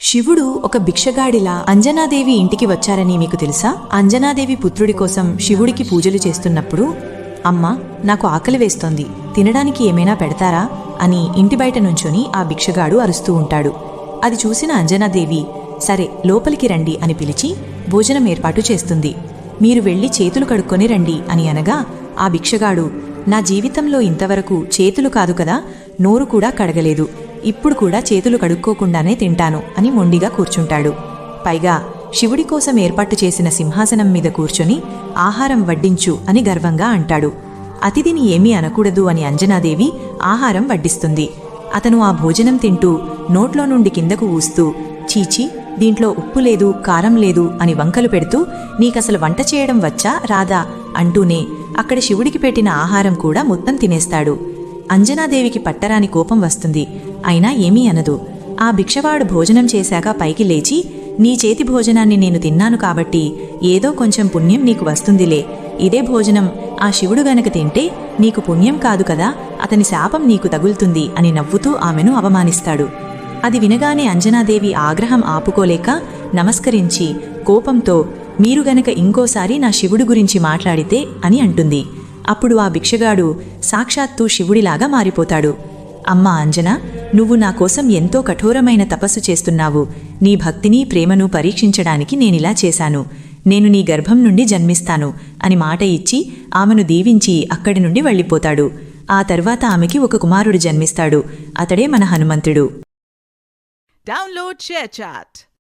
శివుడు ఒక భిక్షగాడిలా అంజనాదేవి ఇంటికి వచ్చారని మీకు తెలుసా? అంజనాదేవి పుత్రుడి కోసం శివుడికి పూజలు చేస్తున్నప్పుడు, అమ్మా, నాకు ఆకలి వేస్తోంది, తినడానికి ఏమైనా పెడతారా అని ఇంటి బయట నుంచొని ఆ భిక్షగాడు అరుస్తూ ఉంటాడు. అది చూసిన అంజనాదేవి, సరే లోపలికి రండి అని పిలిచి భోజనం ఏర్పాటు చేస్తుంది. మీరు వెళ్ళి చేతులు కడుక్కొని రండి అని అనగా ఆ భిక్షగాడు, నా జీవితంలో ఇంతవరకు చేతులు కాదు కదా, నోరు కూడా కడగలేదు, ఇప్పుడు కూడా చేతులు కడుక్కోకుండానే తింటాను అని మొండిగా కూర్చుంటాడు. పైగా శివుడి కోసం ఏర్పాటు చేసిన సింహాసనం మీద కూర్చొని ఆహారం వడ్డించు అని గర్వంగా అంటాడు. అతిథిని ఏమీ అనకూడదు అని అంజనాదేవి ఆహారం వడ్డిస్తుంది. అతను ఆ భోజనం తింటూ నోట్లో నుండి కిందకు ఊస్తూ, చీచీ, దీంట్లో ఉప్పు లేదు, కారం లేదు అని వంకలు పెడుతూ, నీకసలు వంట చేయడం వచ్చా రాదా అంటూనే అక్కడ శివుడికి పెట్టిన ఆహారం కూడా మొత్తం తినేస్తాడు. అంజనాదేవికి పట్టరాని కోపం వస్తుంది. అయినా ఏమీ అనదు. ఆ భిక్షవాడు భోజనం చేశాక పైకి లేచి, నీ చేతి భోజనాన్ని నేను తిన్నాను కాబట్టి ఏదో కొంచెం పుణ్యం నీకు వస్తుందిలే, ఇదే భోజనం ఆ శివుడు గనక తింటే నీకు పుణ్యం కాదు కదా, అతని శాపం నీకు తగులుతుంది అని నవ్వుతూ ఆమెను అవమానిస్తాడు. అది వినగానే అంజనాదేవి ఆగ్రహం ఆపుకోలేక నమస్కరించి కోపంతో, మీరు గనక ఇంకోసారి నా శివుడు గురించి మాట్లాడితే అని అంటుంది. అప్పుడు ఆ భిక్షగాడు సాక్షాత్తు శివుడిలాగా మారిపోతాడు. అమ్మా అంజనా, నువ్వు నా కోసం ఎంతో కఠోరమైన తపస్సు చేస్తున్నావు. నీ భక్తిని ప్రేమను పరీక్షించడానికి నేనిలా చేశాను. నేను నీ గర్భం నుండి జన్మిస్తాను అని మాట ఇచ్చి ఆమెను దీవించి అక్కడి నుండి వెళ్ళిపోతాడు. ఆ తర్వాత ఆమెకి ఒక కుమారుడు జన్మిస్తాడు. అతడే మన హనుమంతుడు. Download ShareChat.